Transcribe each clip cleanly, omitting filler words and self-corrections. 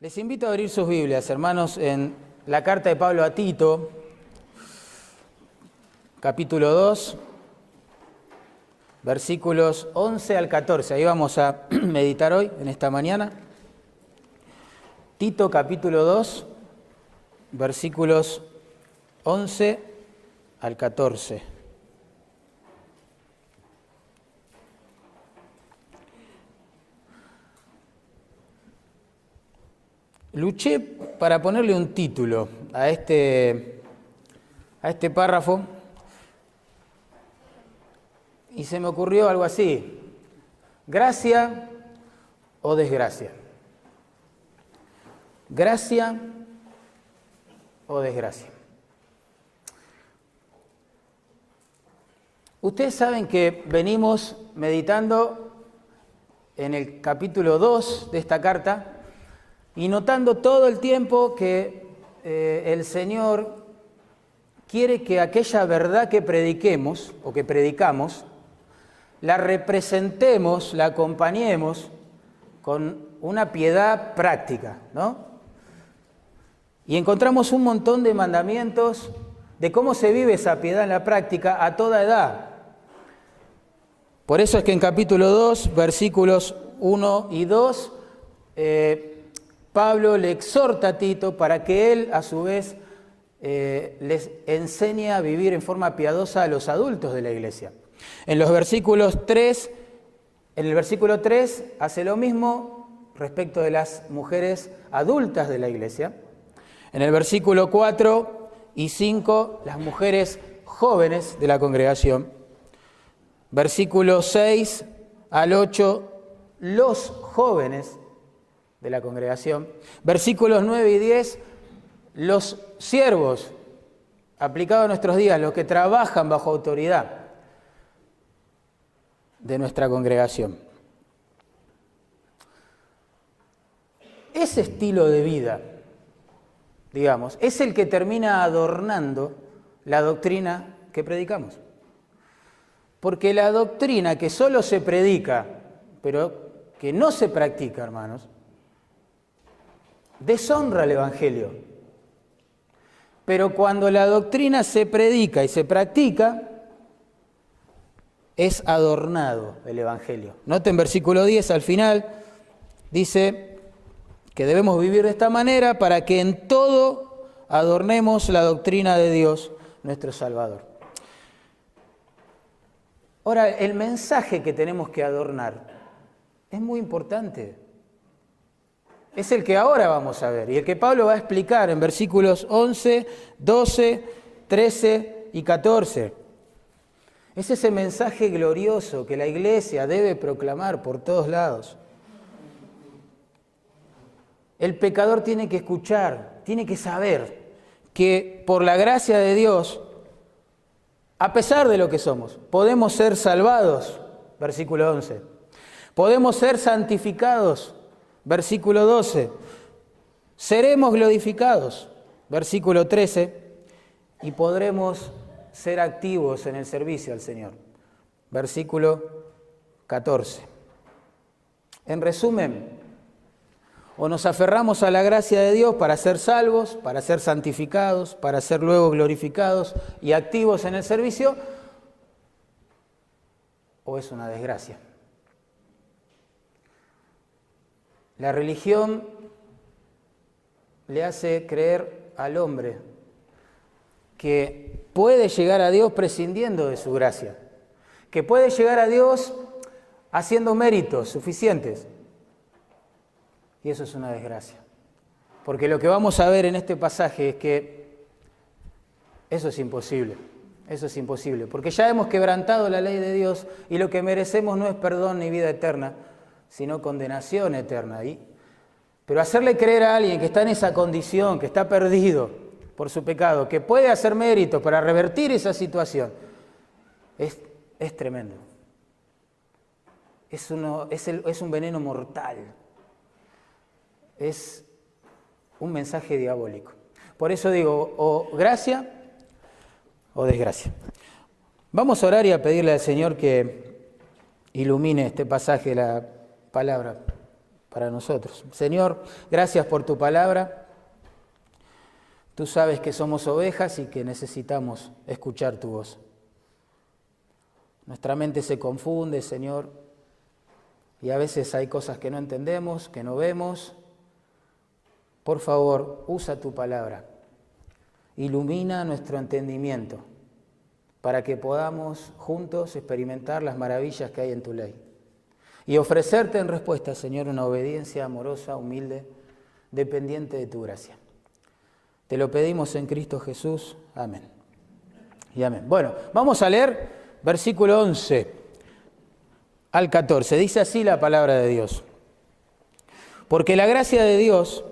Les invito a abrir sus Biblias, hermanos, en la carta de Pablo a Tito, capítulo 2, versículos 11 al 14. Ahí vamos a meditar hoy, en esta mañana. Tito, capítulo 2, versículos 11 al 14. Luché para ponerle un título a este párrafo y se me ocurrió algo así: gracia o desgracia. Gracia o desgracia. Ustedes saben que venimos meditando en el capítulo 2 de esta carta y notando todo el tiempo que el Señor quiere que aquella verdad que prediquemos o que predicamos, la representemos, la acompañemos con una piedad práctica, ¿no? Y encontramos un montón de mandamientos de cómo se vive esa piedad en la práctica a toda edad. Por eso es que en capítulo 2, versículos 1 y 2, Pablo le exhorta a Tito para que él, a su vez, les enseñe a vivir en forma piadosa a los adultos de la iglesia. En el versículo 3 hace lo mismo respecto de las mujeres adultas de la iglesia. En el versículo 4 y 5, las mujeres jóvenes de la congregación. Versículo 6 al 8, los jóvenes de la congregación. Versículos 9 y 10, los siervos, aplicado a nuestros días, los que trabajan bajo autoridad de nuestra congregación. Ese estilo de vida, digamos, es el que termina adornando la doctrina que predicamos. Porque la doctrina que solo se predica, pero que no se practica, hermanos, deshonra el Evangelio. Pero cuando la doctrina se predica y se practica, es adornado el Evangelio. Noten versículo 10 al final, dice que debemos vivir de esta manera para que en todo adornemos la doctrina de Dios, nuestro Salvador. Ahora, el mensaje que tenemos que adornar es muy importante. Es el que ahora vamos a ver y el que Pablo va a explicar en versículos 11, 12, 13 y 14. Es ese mensaje glorioso que la iglesia debe proclamar por todos lados. El pecador tiene que escuchar, tiene que saber que por la gracia de Dios, a pesar de lo que somos, podemos ser salvados, versículo 11. Podemos ser santificados, versículo 12, seremos glorificados, versículo 13, y podremos ser activos en el servicio al Señor, versículo 14. En resumen, o nos aferramos a la gracia de Dios para ser salvos, para ser santificados, para ser luego glorificados y activos en el servicio, o es una desgracia. La religión le hace creer al hombre que puede llegar a Dios prescindiendo de su gracia, que puede llegar a Dios haciendo méritos suficientes. Y eso es una desgracia. Porque lo que vamos a ver en este pasaje es que eso es imposible. Eso es imposible. Porque ya hemos quebrantado la ley de Dios y lo que merecemos no es perdón ni vida eterna, sino condenación eterna. Pero hacerle creer a alguien que está en esa condición, que está perdido por su pecado, que puede hacer méritos para revertir esa situación, es tremendo. Es un veneno mortal. Es un mensaje diabólico. Por eso digo, o gracia o desgracia. Vamos a orar y a pedirle al Señor que ilumine este pasaje de la palabra para nosotros. Señor, gracias por tu palabra. Tú sabes que somos ovejas y que necesitamos escuchar tu voz. Nuestra mente se confunde, Señor, y a veces hay cosas que no entendemos, que no vemos. Por favor, usa tu palabra. Ilumina nuestro entendimiento para que podamos juntos experimentar las maravillas que hay en tu ley. Y ofrecerte en respuesta, Señor, una obediencia amorosa, humilde, dependiente de tu gracia. Te lo pedimos en Cristo Jesús. Amén. Y amén. Bueno, vamos a leer versículo 11 al 14. Dice así la palabra de Dios. Porque la gracia de Dios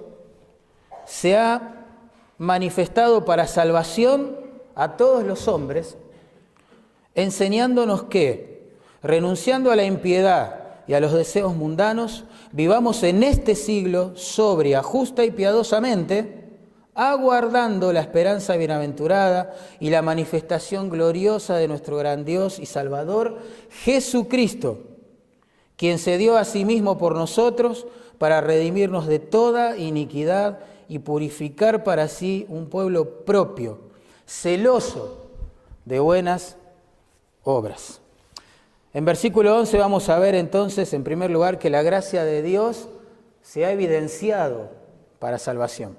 se ha manifestado para salvación a todos los hombres, enseñándonos que, renunciando a la impiedad y a los deseos mundanos, vivamos en este siglo sobria, justa y piadosamente, aguardando la esperanza bienaventurada y la manifestación gloriosa de nuestro gran Dios y Salvador, Jesucristo, quien se dio a sí mismo por nosotros para redimirnos de toda iniquidad y purificar para sí un pueblo propio, celoso de buenas obras. En versículo 11 vamos a ver entonces, en primer lugar, que la gracia de Dios se ha evidenciado para salvación.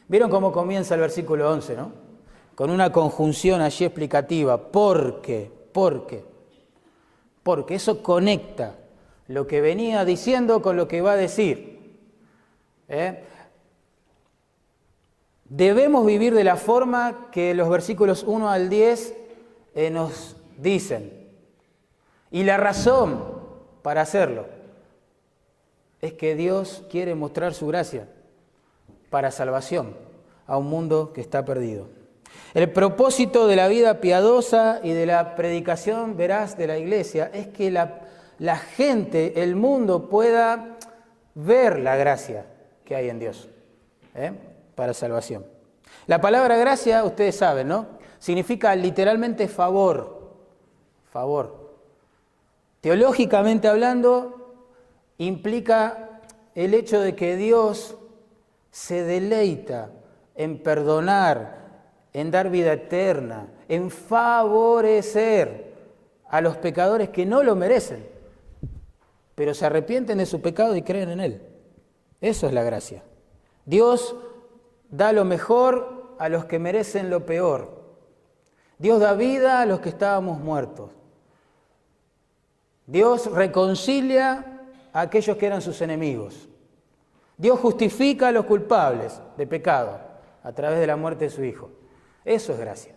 ¿Vieron cómo comienza el versículo 11, no? Con una conjunción allí explicativa. Porque eso conecta lo que venía diciendo con lo que va a decir. Debemos vivir de la forma que los versículos 1 al 10 nos dicen. Y la razón para hacerlo es que Dios quiere mostrar su gracia para salvación a un mundo que está perdido. El propósito de la vida piadosa y de la predicación veraz de la iglesia es que la gente, el mundo, pueda ver la gracia que hay en Dios para salvación. La palabra gracia, ustedes saben, ¿no? Significa literalmente favor. Favor. Teológicamente hablando, implica el hecho de que Dios se deleita en perdonar, en dar vida eterna, en favorecer a los pecadores que no lo merecen, pero se arrepienten de su pecado y creen en Él. Eso es la gracia. Dios da lo mejor a los que merecen lo peor. Dios da vida a los que estábamos muertos. Dios reconcilia a aquellos que eran sus enemigos. Dios justifica a los culpables de pecado a través de la muerte de su Hijo. Eso es gracia.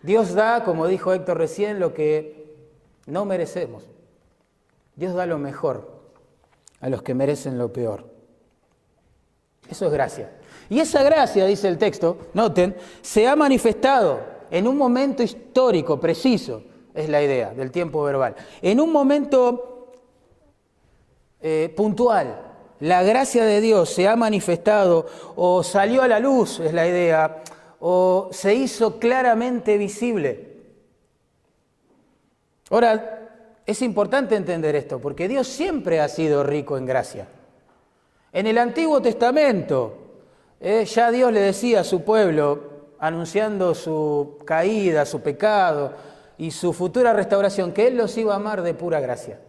Dios da, como dijo Héctor recién, lo que no merecemos. Dios da lo mejor a los que merecen lo peor. Eso es gracia. Y esa gracia, dice el texto, noten, se ha manifestado en un momento histórico, preciso, es la idea del tiempo verbal. En un momento puntual, la gracia de Dios se ha manifestado o salió a la luz, es la idea, o se hizo claramente visible. Ahora, es importante entender esto, porque Dios siempre ha sido rico en gracia. En el Antiguo Testamento, ya Dios le decía a su pueblo, anunciando su caída, su pecado y su futura restauración, que Él los iba a amar de pura gracia.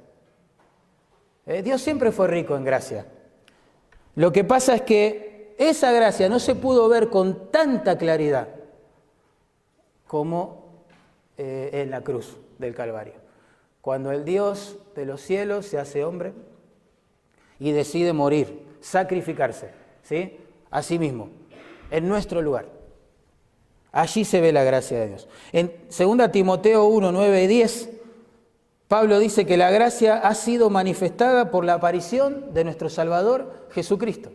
Dios siempre fue rico en gracia. Lo que pasa es que esa gracia no se pudo ver con tanta claridad como en la cruz del Calvario. Cuando el Dios de los cielos se hace hombre y decide morir, sacrificarse, ¿sí? A sí mismo, en nuestro lugar. Allí se ve la gracia de Dios. En 2 Timoteo 1, 9 y 10, Pablo dice que la gracia ha sido manifestada por la aparición de nuestro Salvador Jesucristo.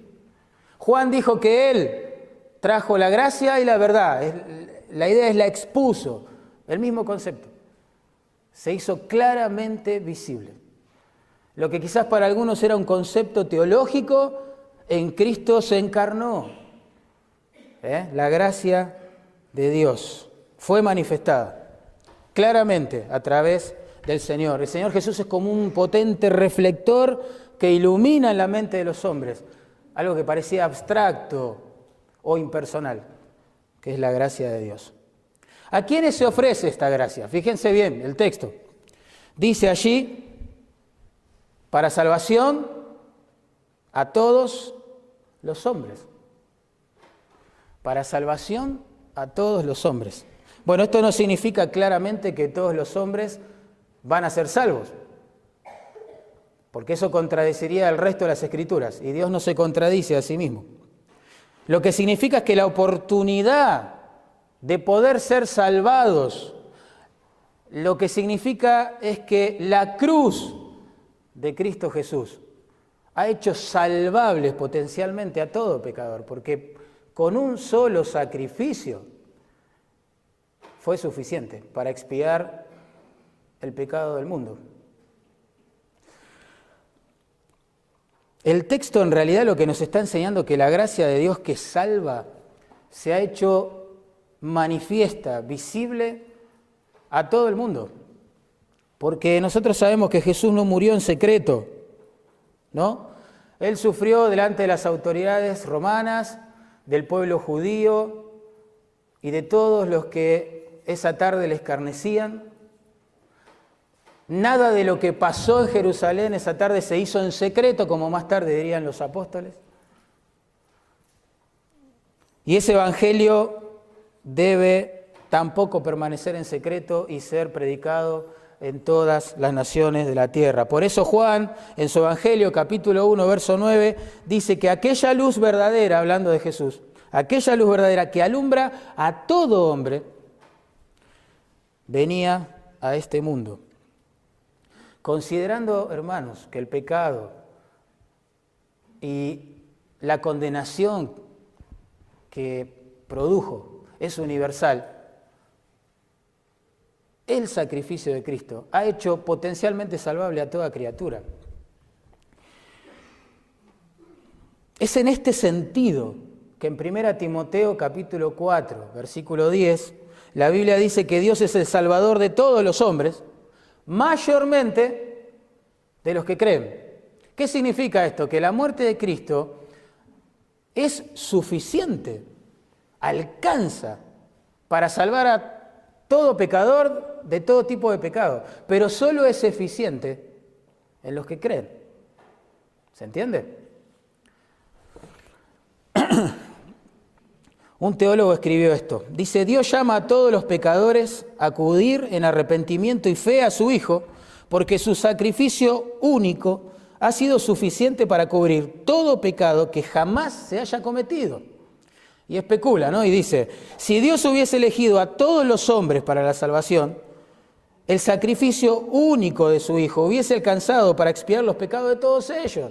Juan dijo que Él trajo la gracia y la verdad. La idea es la expuso, el mismo concepto. Se hizo claramente visible. Lo que quizás para algunos era un concepto teológico, en Cristo se encarnó. La gracia de Dios fue manifestada claramente a través del Señor. El Señor Jesús es como un potente reflector que ilumina en la mente de los hombres algo que parecía abstracto o impersonal, que es la gracia de Dios. ¿A quiénes se ofrece esta gracia? Fíjense bien el texto. Dice allí, para salvación a todos los hombres. Para salvación a todos los hombres. Bueno, esto no significa claramente que todos los hombres van a ser salvos, porque eso contradeciría el resto de las Escrituras, y Dios no se contradice a sí mismo. Lo que significa es que la oportunidad de poder ser salvados, lo que significa es que la cruz de Cristo Jesús ha hecho salvables potencialmente a todo pecador, porque con un solo sacrificio fue suficiente para expiar el pecado del mundo. El texto en realidad lo que nos está enseñando es que la gracia de Dios que salva se ha hecho manifiesta, visible a todo el mundo. Porque nosotros sabemos que Jesús no murió en secreto, ¿no? Él sufrió delante de las autoridades romanas, del pueblo judío y de todos los que esa tarde le escarnecían. Nada de lo que pasó en Jerusalén esa tarde se hizo en secreto, como más tarde dirían los apóstoles. Y ese evangelio debe tampoco permanecer en secreto y ser predicado en todas las naciones de la tierra. Por eso Juan, en su evangelio, capítulo 1, verso 9, dice que aquella luz verdadera, hablando de Jesús, aquella luz verdadera que alumbra a todo hombre, venía a este mundo. Considerando, hermanos, que el pecado y la condenación que produjo es universal, el sacrificio de Cristo ha hecho potencialmente salvable a toda criatura. Es en este sentido que en 1 Timoteo capítulo 4, versículo 10, la Biblia dice que Dios es el Salvador de todos los hombres, mayormente de los que creen. ¿Qué significa esto? Que la muerte de Cristo es suficiente, alcanza para salvar a todo pecador de todo tipo de pecado, pero solo es eficiente en los que creen. ¿Se entiende? Un teólogo escribió esto. Dice, Dios llama a todos los pecadores a acudir en arrepentimiento y fe a su Hijo, porque su sacrificio único ha sido suficiente para cubrir todo pecado que jamás se haya cometido. Y especula, ¿no? Y dice, si Dios hubiese elegido a todos los hombres para la salvación, el sacrificio único de su Hijo hubiese alcanzado para expiar los pecados de todos ellos.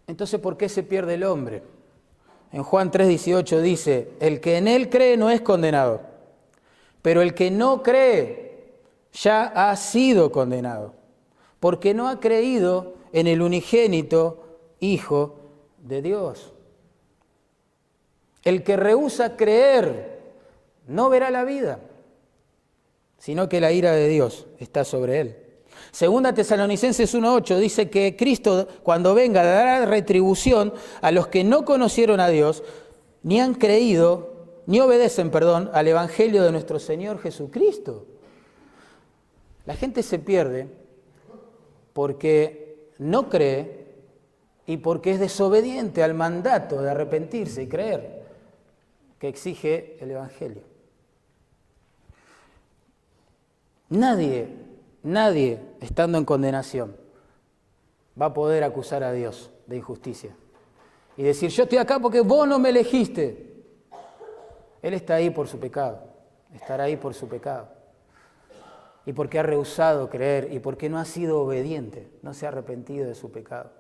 Entonces, ¿por qué se pierde el hombre? En Juan 3:18 dice, el que en él cree no es condenado, pero el que no cree ya ha sido condenado, porque no ha creído en el unigénito Hijo de Dios. El que rehúsa creer no verá la vida, sino que la ira de Dios está sobre él. Segunda Tesalonicenses 1:8 dice que Cristo, cuando venga, dará retribución a los que no conocieron a Dios, ni han creído, ni obedecen, al Evangelio de nuestro Señor Jesucristo. La gente se pierde porque no cree y porque es desobediente al mandato de arrepentirse y creer que exige el Evangelio. Nadie, estando en condenación, va a poder acusar a Dios de injusticia y decir, yo estoy acá porque vos no me elegiste. Él está ahí por su pecado, estará ahí por su pecado. Y porque ha rehusado creer y porque no ha sido obediente, no se ha arrepentido de su pecado.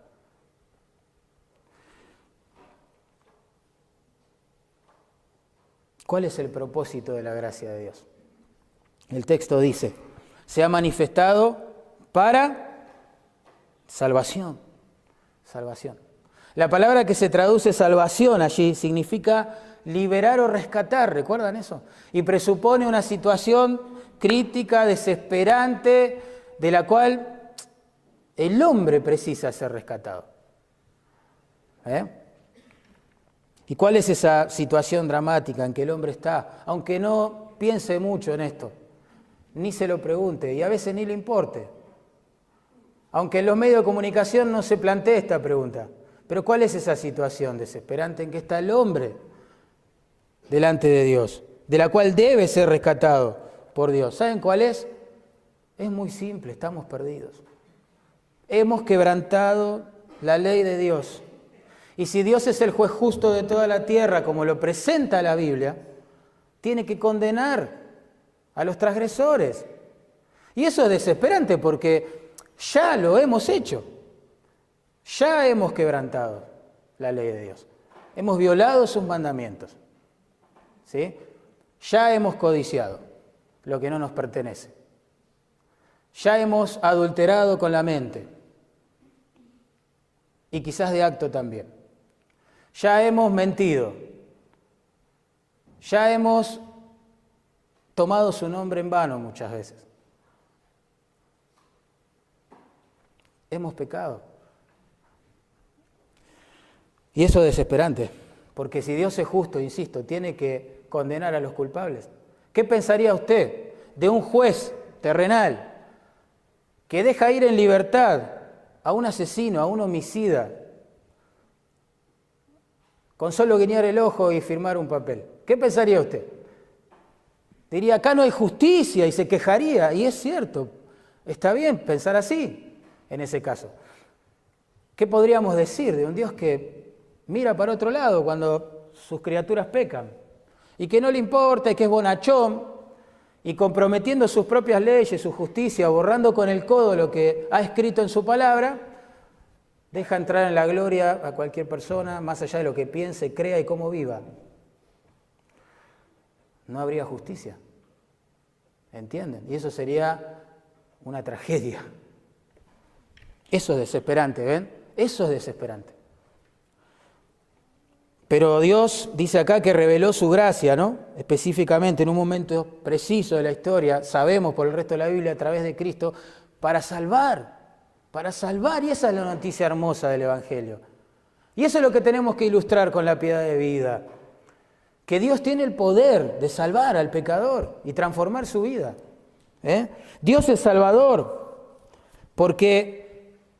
¿Cuál es el propósito de la gracia de Dios? El texto dice, se ha manifestado para salvación. Salvación. La palabra que se traduce salvación allí significa liberar o rescatar, ¿recuerdan eso? Y presupone una situación crítica, desesperante, de la cual el hombre precisa ser rescatado. ¿Y cuál es esa situación dramática en que el hombre está? Aunque no piense mucho en esto, ni se lo pregunte y a veces ni le importe. Aunque en los medios de comunicación no se plantee esta pregunta. Pero ¿cuál es esa situación desesperante en que está el hombre delante de Dios? De la cual debe ser rescatado por Dios. ¿Saben cuál es? Es muy simple, estamos perdidos. Hemos quebrantado la ley de Dios. Y si Dios es el juez justo de toda la tierra, como lo presenta la Biblia, tiene que condenar a los transgresores. Y eso es desesperante porque ya lo hemos hecho. Ya hemos quebrantado la ley de Dios. Hemos violado sus mandamientos. ¿Sí? Ya hemos codiciado lo que no nos pertenece. Ya hemos adulterado con la mente. Y quizás de acto también. Ya hemos mentido. Ya hemos tomado su nombre en vano muchas veces. Hemos pecado. Y eso es desesperante, porque si Dios es justo, insisto, tiene que condenar a los culpables. ¿Qué pensaría usted de un juez terrenal que deja ir en libertad a un asesino, a un homicida, con solo guiñar el ojo y firmar un papel? ¿Qué pensaría usted? Diría, acá no hay justicia, y se quejaría, y es cierto, está bien pensar así en ese caso. ¿Qué podríamos decir de un Dios que mira para otro lado cuando sus criaturas pecan? Y que no le importa, y que es bonachón, y comprometiendo sus propias leyes, su justicia, borrando con el codo lo que ha escrito en su palabra, deja entrar en la gloria a cualquier persona, más allá de lo que piense, crea y cómo viva. No habría justicia. ¿Entienden? Y eso sería una tragedia. Eso es desesperante, ¿ven? Eso es desesperante. Pero Dios dice acá que reveló su gracia, ¿no? Específicamente en un momento preciso de la historia, sabemos por el resto de la Biblia, a través de Cristo, para salvar, y esa es la noticia hermosa del Evangelio. Y eso es lo que tenemos que ilustrar con la piedad de vida, que Dios tiene el poder de salvar al pecador y transformar su vida. Dios es Salvador, porque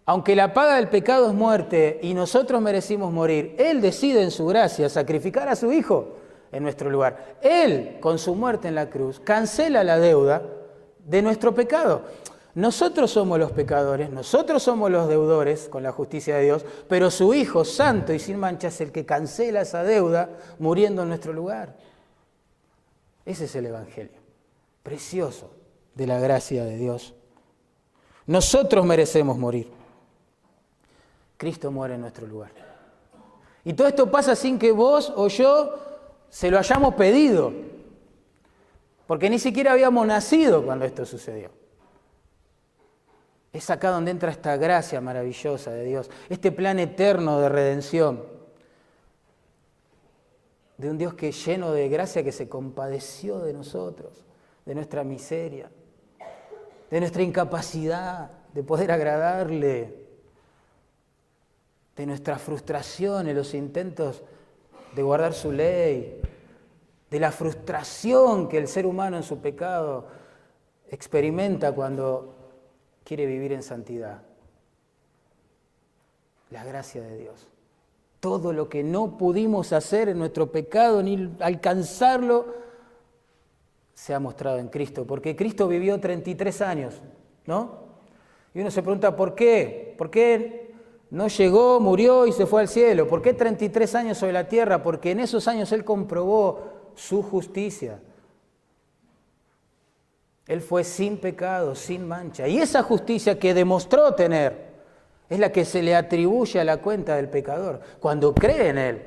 aunque la paga del pecado es muerte y nosotros merecimos morir, Él decide en su gracia sacrificar a su Hijo en nuestro lugar. Él, con su muerte en la cruz, cancela la deuda de nuestro pecado. Nosotros somos los pecadores, nosotros somos los deudores con la justicia de Dios, pero su Hijo, santo y sin mancha, es el que cancela esa deuda muriendo en nuestro lugar. Ese es el Evangelio, precioso de la gracia de Dios. Nosotros merecemos morir. Cristo muere en nuestro lugar. Y todo esto pasa sin que vos o yo se lo hayamos pedido, porque ni siquiera habíamos nacido cuando esto sucedió. Es acá donde entra esta gracia maravillosa de Dios, este plan eterno de redención, de un Dios que lleno de gracia, que se compadeció de nosotros, de nuestra miseria, de nuestra incapacidad de poder agradarle, de nuestra frustración en los intentos de guardar su ley, de la frustración que el ser humano en su pecado experimenta cuando quiere vivir en santidad. La gracia de Dios. Todo lo que no pudimos hacer en nuestro pecado ni alcanzarlo se ha mostrado en Cristo, porque Cristo vivió 33 años, ¿no? Y uno se pregunta, ¿por qué? ¿Por qué no llegó, murió y se fue al cielo? ¿Por qué 33 años sobre la tierra? Porque en esos años Él comprobó su justicia. Él fue sin pecado, sin mancha. Y esa justicia que demostró tener es la que se le atribuye a la cuenta del pecador cuando cree en Él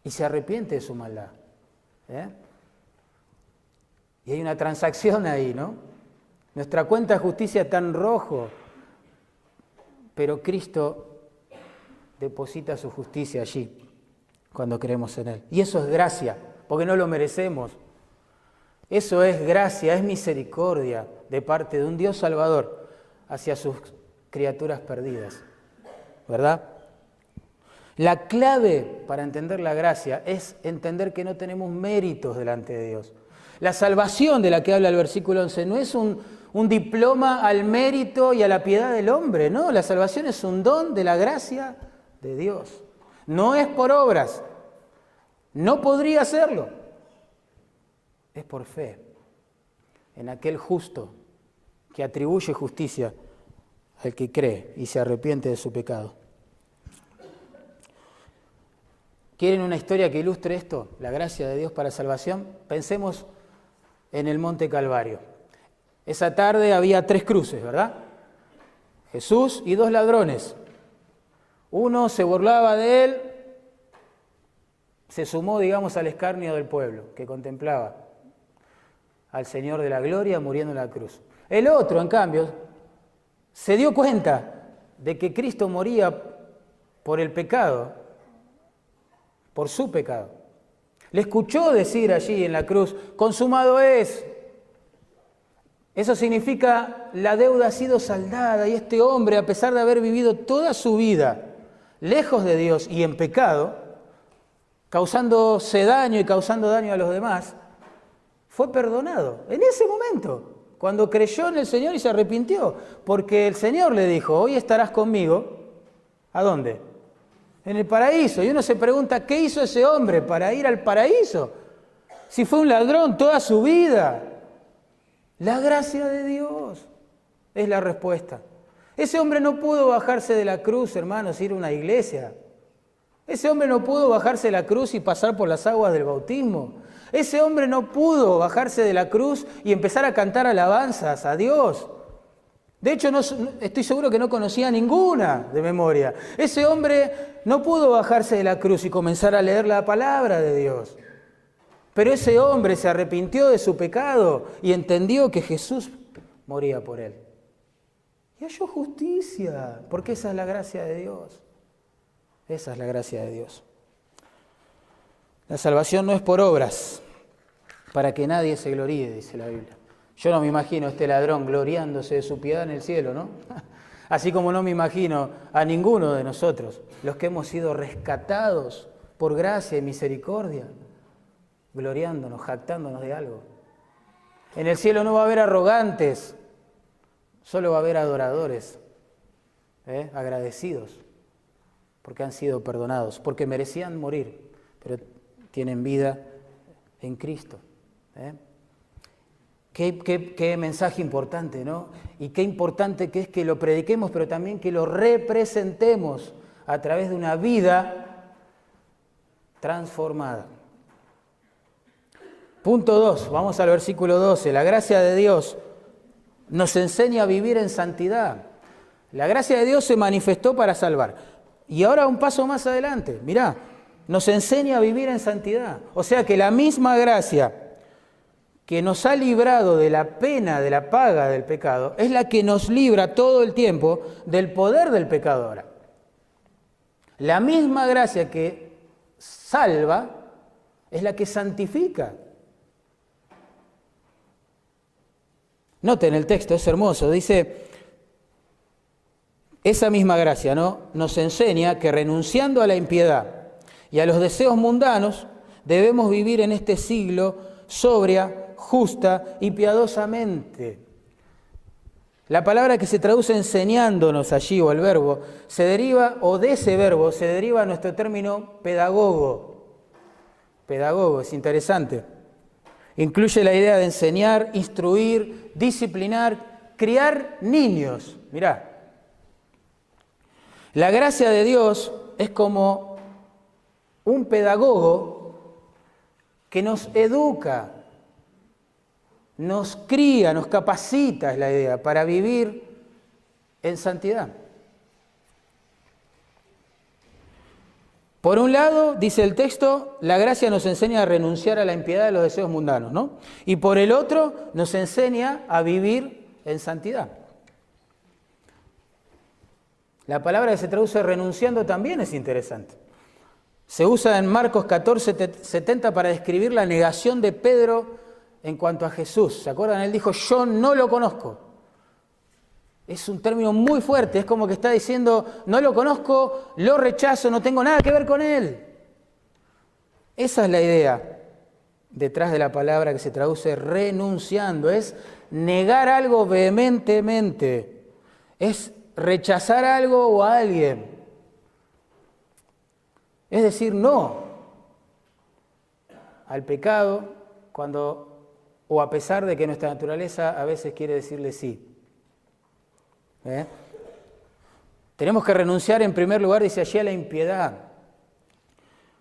y se arrepiente de su maldad. Y hay una transacción ahí, ¿no? Nuestra cuenta de justicia está en rojo, pero Cristo deposita su justicia allí cuando creemos en Él. Y eso es gracia, porque no lo merecemos. Eso es gracia, es misericordia de parte de un Dios Salvador hacia sus criaturas perdidas, ¿verdad? La clave para entender la gracia es entender que no tenemos méritos delante de Dios. La salvación de la que habla el versículo 11 no es un diploma al mérito y a la piedad del hombre, no, la salvación es un don de la gracia de Dios. No es por obras, no podría serlo, es por fe en aquel justo que atribuye justicia al que cree y se arrepiente de su pecado. ¿Quieren una historia que ilustre esto? La gracia de Dios para salvación. Pensemos en el Monte Calvario. Esa tarde había 3 cruces, ¿verdad? Jesús y 2 ladrones. Uno se burlaba de él, se sumó, digamos, al escarnio del pueblo que contemplaba al Señor de la gloria muriendo en la cruz. El otro, en cambio, se dio cuenta de que Cristo moría por el pecado, por su pecado. Le escuchó decir allí en la cruz, consumado es. Eso significa la deuda ha sido saldada y este hombre, a pesar de haber vivido toda su vida lejos de Dios y en pecado, causándose daño y causando daño a los demás, fue perdonado en ese momento, cuando creyó en el Señor y se arrepintió, porque el Señor le dijo, hoy estarás conmigo, ¿a dónde? En el paraíso. Y uno se pregunta, ¿qué hizo ese hombre para ir al paraíso? Si fue un ladrón toda su vida. La gracia de Dios es la respuesta. Ese hombre no pudo bajarse de la cruz, hermanos, ir a una iglesia. Ese hombre no pudo bajarse de la cruz y pasar por las aguas del bautismo. Ese hombre no pudo bajarse de la cruz y empezar a cantar alabanzas a Dios. De hecho, estoy seguro que no conocía ninguna de memoria. Ese hombre no pudo bajarse de la cruz y comenzar a leer la palabra de Dios. Pero ese hombre se arrepintió de su pecado y entendió que Jesús moría por él. Y halló justicia, porque esa es la gracia de Dios. Esa es la gracia de Dios. La salvación no es por obras, para que nadie se gloríe, dice la Biblia. Yo no me imagino a este ladrón gloriándose de su piedad en el cielo, ¿no? Así como no me imagino a ninguno de nosotros, los que hemos sido rescatados por gracia y misericordia, gloriándonos, jactándonos de algo. En el cielo no va a haber arrogantes, solo va a haber adoradores, agradecidos, porque han sido perdonados, porque merecían morir, pero tienen vida en Cristo. Qué mensaje importante, ¿no? Y qué importante que es que lo prediquemos, pero también que lo representemos a través de una vida transformada. Punto 2, vamos al versículo 12. La gracia de Dios nos enseña a vivir en santidad. La gracia de Dios se manifestó para salvar. Y ahora un paso más adelante, mirá, nos enseña a vivir en santidad. O sea que la misma gracia que nos ha librado de la pena, de la paga del pecado, es la que nos libra todo el tiempo del poder del pecado ahora. La misma gracia que salva es la que santifica. Noten el texto, es hermoso, dice, esa misma gracia, ¿no?, nos enseña que renunciando a la impiedad y a los deseos mundanos, debemos vivir en este siglo sobria, justa y piadosamente. La palabra que se traduce enseñándonos allí, o el verbo, se deriva, o de ese verbo, se deriva nuestro término pedagogo. Pedagogo, es interesante. Incluye la idea de enseñar, instruir, disciplinar, criar niños. Mirá, la gracia de Dios es como un pedagogo que nos educa, nos cría, nos capacita, es la idea, para vivir en santidad. Por un lado, dice el texto, la gracia nos enseña a renunciar a la impiedad de los deseos mundanos, ¿no? Y por el otro, nos enseña a vivir en santidad. La palabra que se traduce renunciando también es interesante. Se usa en Marcos 14:70 para describir la negación de Pedro en cuanto a Jesús. ¿Se acuerdan? Él dijo, yo no lo conozco. Es un término muy fuerte, es como que está diciendo, no lo conozco, lo rechazo, no tengo nada que ver con él. Esa es la idea detrás de la palabra que se traduce renunciando, es negar algo vehementemente, es rechazar algo o a alguien. Es decir, no al pecado o a pesar de que nuestra naturaleza a veces quiere decirle sí. Tenemos que renunciar en primer lugar, dice allí, a la impiedad.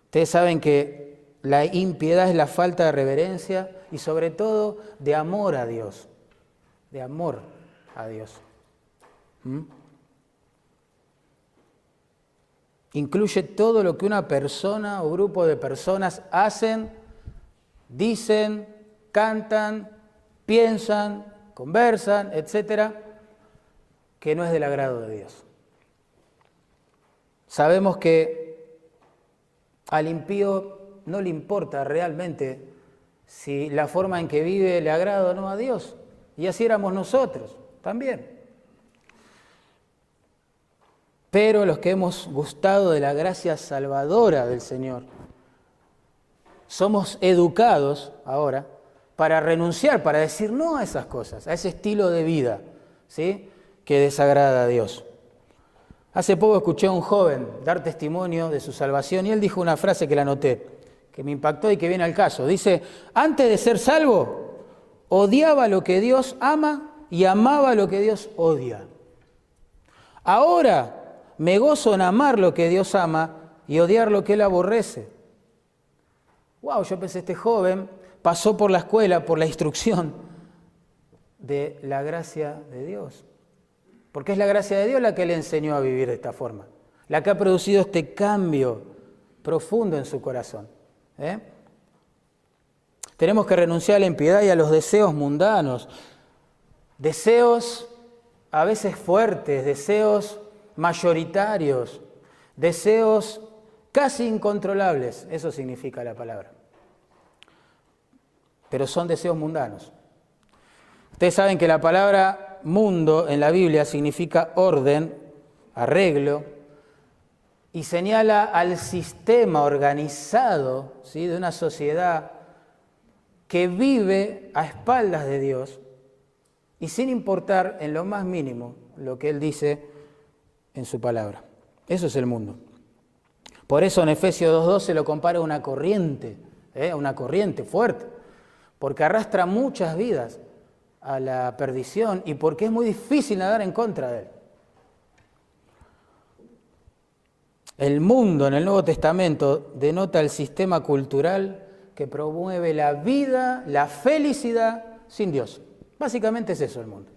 Ustedes saben que la impiedad es la falta de reverencia y sobre todo de amor a Dios. De amor a Dios. Incluye todo lo que una persona o grupo de personas hacen, dicen, cantan, piensan, conversan, etcétera, que no es del agrado de Dios. Sabemos que al impío no le importa realmente si la forma en que vive le agrada o no a Dios. Y así éramos nosotros también. Pero los que hemos gustado de la gracia salvadora del Señor, somos educados ahora para renunciar, para decir no a esas cosas, a ese estilo de vida, ¿sí?, que desagrada a Dios. Hace poco escuché a un joven dar testimonio de su salvación y él dijo una frase que la anoté, que me impactó y que viene al caso. Dice, antes de ser salvo, odiaba lo que Dios ama y amaba lo que Dios odia. Ahora me gozo en amar lo que Dios ama y odiar lo que Él aborrece. Wow, yo pensé, este joven pasó por la escuela, por la instrucción de la gracia de Dios. Porque es la gracia de Dios la que le enseñó a vivir de esta forma, la que ha producido este cambio profundo en su corazón. Tenemos que renunciar a la impiedad y a los deseos mundanos, deseos a veces fuertes, deseos mayoritarios, deseos casi incontrolables, eso significa la palabra. Pero son deseos mundanos. Ustedes saben que la palabra mundo en la Biblia significa orden, arreglo, y señala al sistema organizado, ¿sí?, de una sociedad que vive a espaldas de Dios y sin importar en lo más mínimo lo que Él dice en su palabra. Eso es el mundo. Por eso en Efesios 2:2 se lo compara a una corriente fuerte, porque arrastra muchas vidas a la perdición y porque es muy difícil nadar en contra de él. El mundo en el Nuevo Testamento denota el sistema cultural que promueve la vida, la felicidad sin Dios. Básicamente es eso el mundo.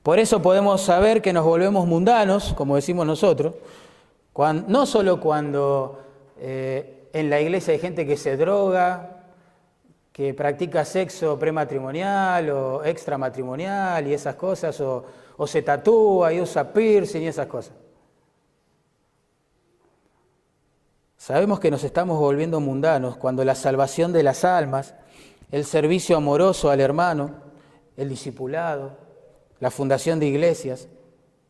Por eso podemos saber que nos volvemos mundanos, como decimos nosotros, no solo cuando en la iglesia hay gente que se droga, que practica sexo prematrimonial o extramatrimonial y esas cosas, o se tatúa y usa piercing y esas cosas. Sabemos que nos estamos volviendo mundanos cuando la salvación de las almas, el servicio amoroso al hermano, el discipulado, la fundación de iglesias,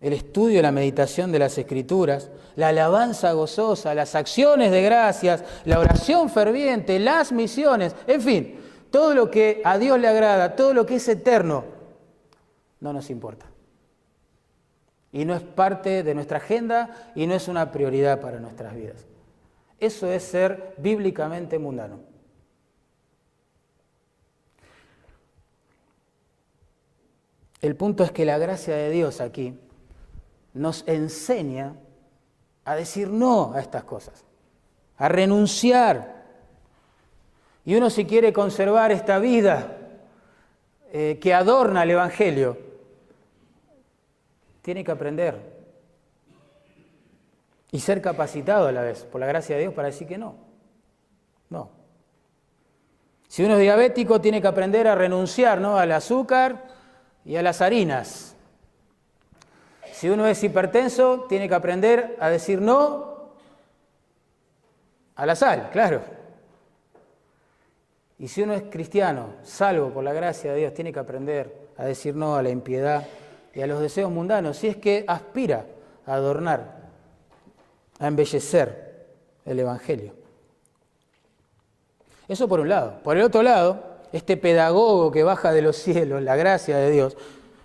el estudio y la meditación de las Escrituras, la alabanza gozosa, las acciones de gracias, la oración ferviente, las misiones, en fin, todo lo que a Dios le agrada, todo lo que es eterno, no nos importa. Y no es parte de nuestra agenda y no es una prioridad para nuestras vidas. Eso es ser bíblicamente mundano. El punto es que la gracia de Dios aquí nos enseña a decir no a estas cosas, a renunciar. Y uno, si quiere conservar esta vida que adorna el Evangelio, tiene que aprender y ser capacitado a la vez, por la gracia de Dios, para decir que no. No. Si uno es diabético, tiene que aprender a renunciar, ¿no?, al azúcar y a las harinas. Si uno es hipertenso, tiene que aprender a decir no a la sal, claro. Y si uno es cristiano, salvo por la gracia de Dios, tiene que aprender a decir no a la impiedad y a los deseos mundanos, si es que aspira a adornar, a embellecer el Evangelio. Eso por un lado. Por el otro lado, este pedagogo que baja de los cielos, la gracia de Dios,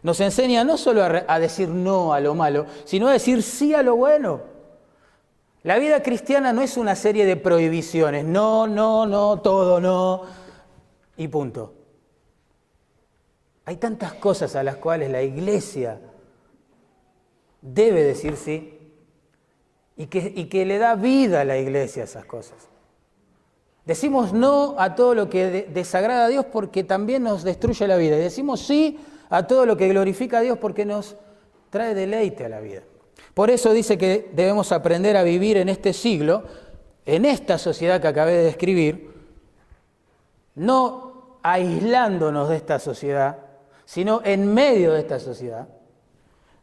nos enseña no solo a decir no a lo malo, sino a decir sí a lo bueno. La vida cristiana no es una serie de prohibiciones, no, no, no, todo no, y punto. Hay tantas cosas a las cuales la Iglesia debe decir sí, y que le da vida a la Iglesia a esas cosas. Decimos no a todo lo que desagrada a Dios porque también nos destruye la vida. Y decimos sí a todo lo que glorifica a Dios porque nos trae deleite a la vida. Por eso dice que debemos aprender a vivir en este siglo, en esta sociedad que acabé de describir, no aislándonos de esta sociedad, sino en medio de esta sociedad,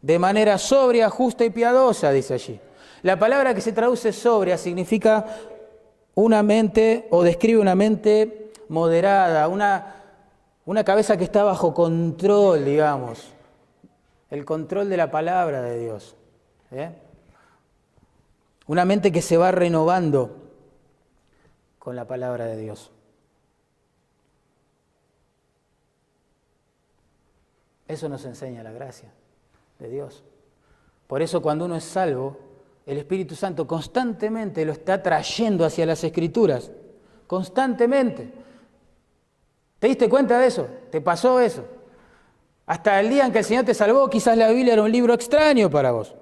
de manera sobria, justa y piadosa, dice allí. La palabra que se traduce sobria significa una mente, o describe una mente moderada, una cabeza que está bajo control, digamos, el control de la palabra de Dios. Una mente que se va renovando con la palabra de Dios. Eso nos enseña la gracia de Dios. Por eso cuando uno es salvo, el Espíritu Santo constantemente lo está trayendo hacia las Escrituras. Constantemente. ¿Te diste cuenta de eso? ¿Te pasó eso? Hasta el día en que el Señor te salvó, quizás la Biblia era un libro extraño para vos.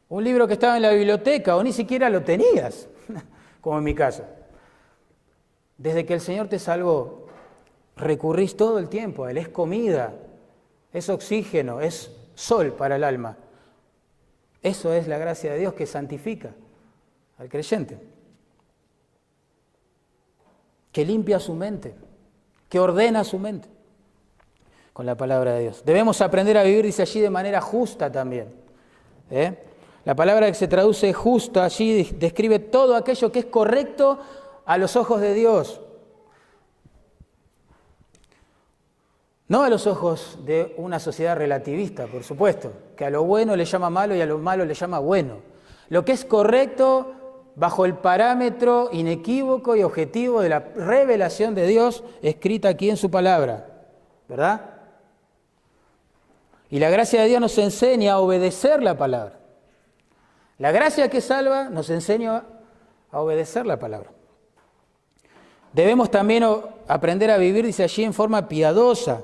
Un libro que estaba en la biblioteca o ni siquiera lo tenías, como en mi caso. Desde que el Señor te salvó, recurrís todo el tiempo a Él. Es comida, es oxígeno, es sol para el alma. Eso es la gracia de Dios que santifica al creyente, que limpia su mente, que ordena su mente con la palabra de Dios. Debemos aprender a vivir, dice allí, de manera justa también. La palabra que se traduce justa allí describe todo aquello que es correcto a los ojos de Dios. No a los ojos de una sociedad relativista, por supuesto, que a lo bueno le llama malo y a lo malo le llama bueno. Lo que es correcto bajo el parámetro inequívoco y objetivo de la revelación de Dios escrita aquí en su palabra, ¿verdad? Y la gracia de Dios nos enseña a obedecer la palabra. La gracia que salva nos enseña a obedecer la palabra. Debemos también aprender a vivir, dice allí, en forma piadosa.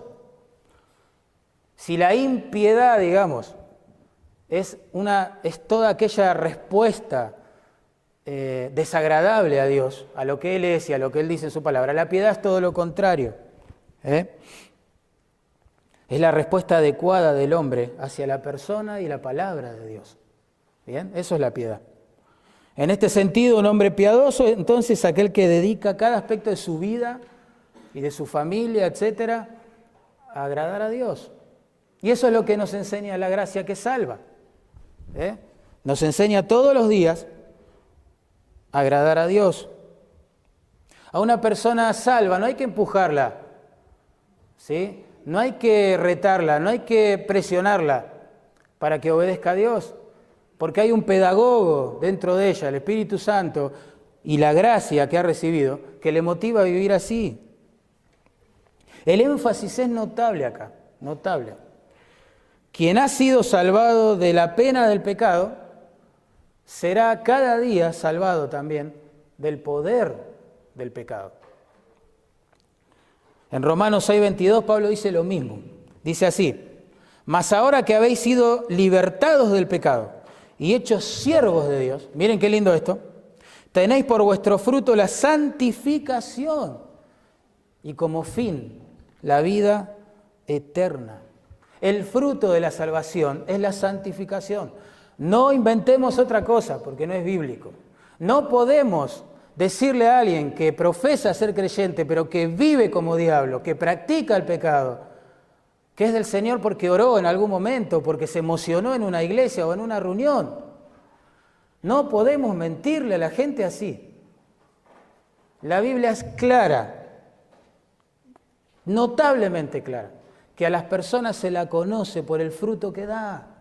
Si la impiedad, digamos, es toda aquella respuesta desagradable a Dios, a lo que Él es y a lo que Él dice en su palabra, la piedad es todo lo contrario. Es la respuesta adecuada del hombre hacia la persona y la palabra de Dios. ¿Bien? Eso es la piedad. En este sentido, un hombre piadoso, entonces, aquel que dedica cada aspecto de su vida y de su familia, etcétera, a agradar a Dios. Y eso es lo que nos enseña la gracia que salva. Nos enseña todos los días a agradar a Dios. A una persona salva no hay que empujarla, ¿sí? No hay que retarla, no hay que presionarla para que obedezca a Dios. Porque hay un pedagogo dentro de ella, el Espíritu Santo, y la gracia que ha recibido, que le motiva a vivir así. El énfasis es notable acá, notable. Quien ha sido salvado de la pena del pecado, será cada día salvado también del poder del pecado. En Romanos 6:22 Pablo dice lo mismo. Dice así: mas ahora que habéis sido libertados del pecado y hechos siervos de Dios, miren qué lindo esto, tenéis por vuestro fruto la santificación y como fin la vida eterna. El fruto de la salvación es la santificación. No inventemos otra cosa porque no es bíblico. No podemos decirle a alguien que profesa ser creyente pero que vive como diablo, que practica el pecado, que es del Señor porque oró en algún momento, porque se emocionó en una iglesia o en una reunión. No podemos mentirle a la gente así. La Biblia es clara notablemente clara, que a las personas se la conoce por el fruto que da.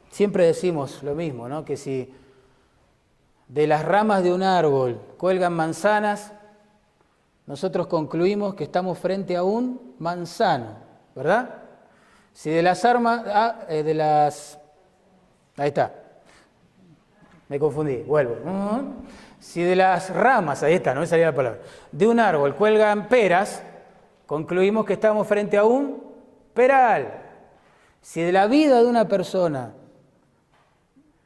Siempre decimos lo mismo, ¿no? Que si de las ramas de un árbol cuelgan manzanas, nosotros concluimos que estamos frente a un manzano, ¿verdad? Si de las ahí está, me confundí, vuelvo. Si de las ramas, ahí está, no me salía la palabra, de un árbol cuelgan peras, concluimos que estamos frente a un peral. Si de la vida de una persona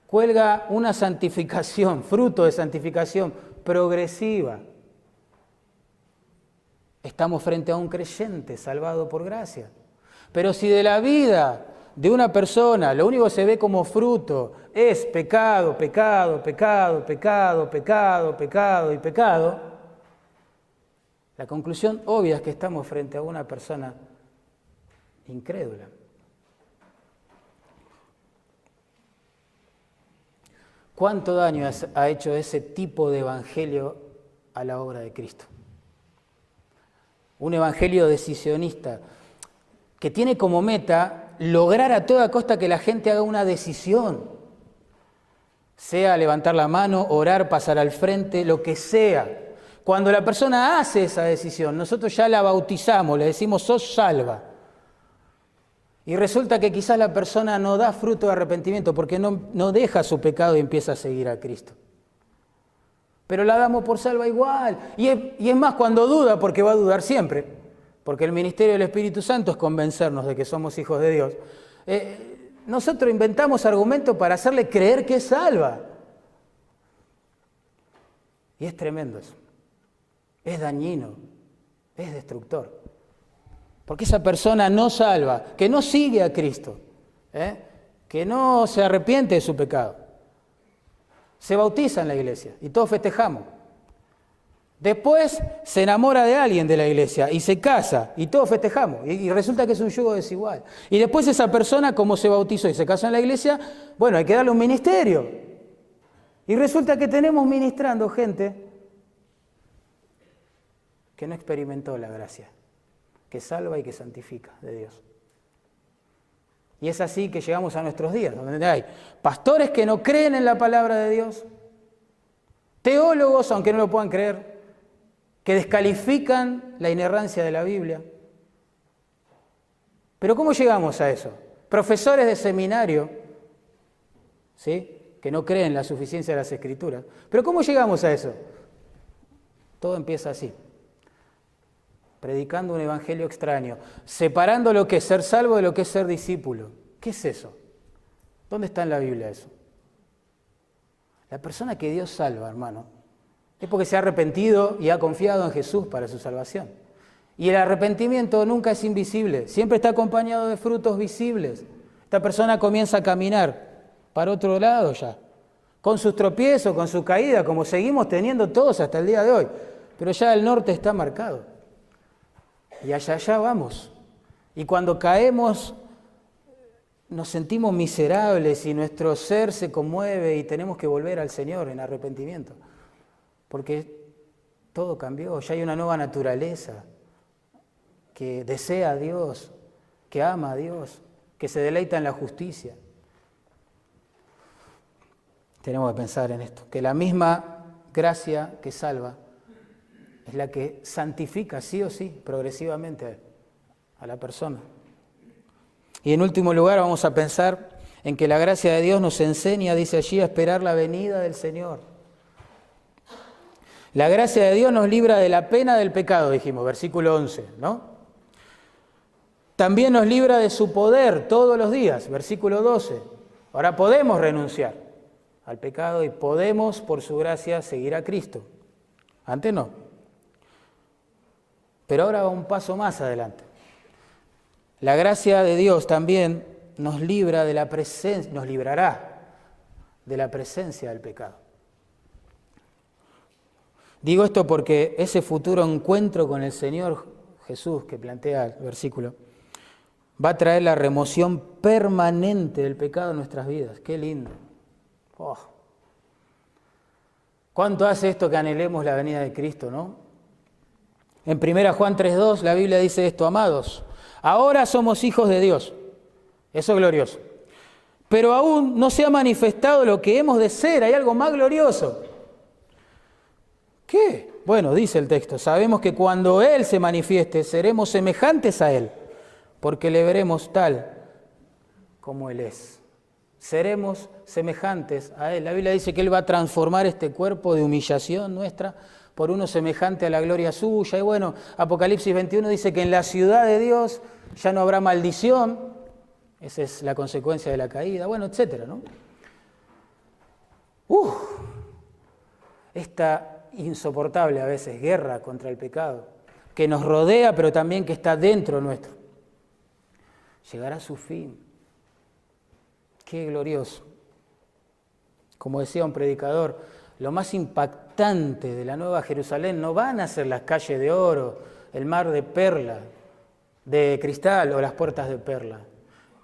cuelga una santificación, fruto de santificación progresiva, estamos frente a un creyente salvado por gracia. Pero si de la vida de una persona lo único que se ve como fruto es pecado, pecado, pecado, pecado, pecado, pecado y pecado, la conclusión obvia es que estamos frente a una persona incrédula. ¿Cuánto daño ha hecho ese tipo de evangelio a la obra de Cristo? Un evangelio decisionista que tiene como meta lograr a toda costa que la gente haga una decisión, sea levantar la mano, orar, pasar al frente, lo que sea. Cuando la persona hace esa decisión, nosotros ya la bautizamos, le decimos sos salva. Y resulta que quizás la persona no da fruto de arrepentimiento porque no deja su pecado y empieza a seguir a Cristo. Pero la damos por salva igual. Y es más cuando duda, porque va a dudar siempre, porque el ministerio del Espíritu Santo es convencernos de que somos hijos de Dios. Nosotros inventamos argumentos para hacerle creer que es salva. Y es tremendo eso. Es dañino, es destructor. Porque esa persona no salva, que no sigue a Cristo, que no se arrepiente de su pecado, se bautiza en la iglesia y todos festejamos. Después se enamora de alguien de la iglesia y se casa y todos festejamos y resulta que es un yugo desigual. Y después esa persona, como se bautizó y se casó en la iglesia, bueno, hay que darle un ministerio. Y resulta que tenemos ministrando gente que no experimentó la gracia, que salva y que santifica de Dios. Y es así que llegamos a nuestros días, donde hay pastores que no creen en la palabra de Dios, teólogos, aunque no lo puedan creer, que descalifican la inerrancia de la Biblia. Pero ¿cómo llegamos a eso? Profesores de seminario, ¿sí?, que no creen en la suficiencia de las Escrituras. Pero ¿cómo llegamos a eso? Todo empieza así. Predicando un evangelio extraño, separando lo que es ser salvo de lo que es ser discípulo. ¿Qué es eso? ¿Dónde está en la Biblia eso? La persona que Dios salva, hermano, es porque se ha arrepentido y ha confiado en Jesús para su salvación. Y el arrepentimiento nunca es invisible, siempre está acompañado de frutos visibles. Esta persona comienza a caminar para otro lado ya, con sus tropiezos, con su caída, como seguimos teniendo todos hasta el día de hoy. Pero ya el norte está marcado. Y allá vamos. Y cuando caemos, nos sentimos miserables y nuestro ser se conmueve y tenemos que volver al Señor en arrepentimiento. Porque todo cambió, ya hay una nueva naturaleza que desea a Dios, que ama a Dios, que se deleita en la justicia. Tenemos que pensar en esto, que la misma gracia que salva es la que santifica sí o sí, progresivamente a la persona. Y en último lugar vamos a pensar en que la gracia de Dios nos enseña, dice allí, a esperar la venida del Señor. La gracia de Dios nos libra de la pena del pecado, dijimos, versículo 11, ¿no? También nos libra de su poder todos los días, versículo 12. Ahora podemos renunciar al pecado y podemos, por su gracia, seguir a Cristo. Antes no. Pero ahora va un paso más adelante. La gracia de Dios también nos libra de la presencia, nos librará de la presencia del pecado. Digo esto porque ese futuro encuentro con el Señor Jesús que plantea el versículo va a traer la remoción permanente del pecado en nuestras vidas. ¡Qué lindo! Oh. ¿Cuánto hace esto que anhelemos la venida de Cristo, no? En 1 Juan 3:2 la Biblia dice esto: amados, ahora somos hijos de Dios. Eso es glorioso. Pero aún no se ha manifestado lo que hemos de ser. Hay algo más glorioso. ¿Qué? Bueno, dice el texto, sabemos que cuando Él se manifieste seremos semejantes a Él, porque le veremos tal como Él es. Seremos semejantes a Él. La Biblia dice que Él va a transformar este cuerpo de humillación nuestra por uno semejante a la gloria suya. Y bueno, Apocalipsis 21 dice que en la ciudad de Dios ya no habrá maldición. Esa es la consecuencia de la caída. Bueno, etcétera, ¿no? Esta insoportable a veces guerra contra el pecado, que nos rodea pero también que está dentro nuestro, llegará a su fin. Qué glorioso. Como decía un predicador, lo más impactante de la Nueva Jerusalén no van a ser las calles de oro, el mar de perla, de cristal o las puertas de perla.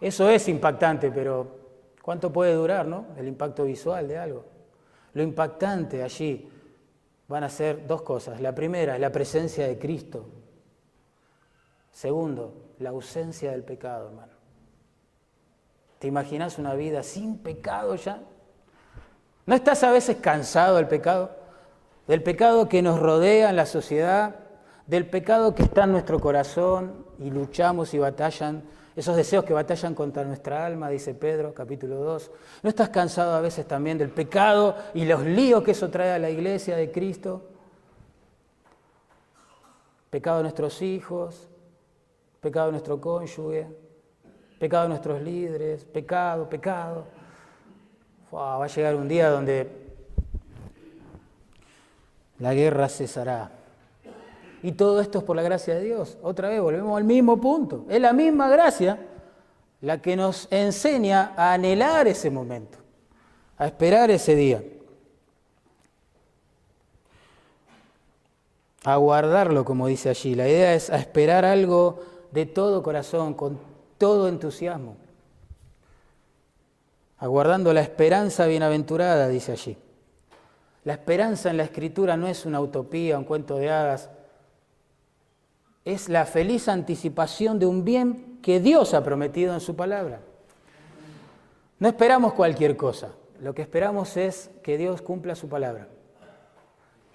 Eso es impactante, pero ¿cuánto puede durar, no? El impacto visual de algo. Lo impactante allí van a ser dos cosas. La primera es la presencia de Cristo. Segundo, la ausencia del pecado, hermano. ¿Te imaginas una vida sin pecado ya? ¿No estás a veces cansado del pecado? Del pecado que nos rodea en la sociedad, del pecado que está en nuestro corazón y luchamos y batallan, esos deseos que batallan contra nuestra alma, dice Pedro, capítulo 2. ¿No estás cansado a veces también del pecado y los líos que eso trae a la iglesia de Cristo? Pecado de nuestros hijos, pecado de nuestro cónyuge, pecado de nuestros líderes, pecado. Va a llegar un día donde la guerra cesará. Y todo esto es por la gracia de Dios. Otra vez volvemos al mismo punto. Es la misma gracia la que nos enseña a anhelar ese momento, a esperar ese día, a guardarlo, como dice allí. La idea es a esperar algo de todo corazón, con todo entusiasmo, aguardando la esperanza bienaventurada, dice allí. La esperanza en la Escritura no es una utopía, un cuento de hadas. Es la feliz anticipación de un bien que Dios ha prometido en su palabra. No esperamos cualquier cosa. Lo que esperamos es que Dios cumpla su palabra.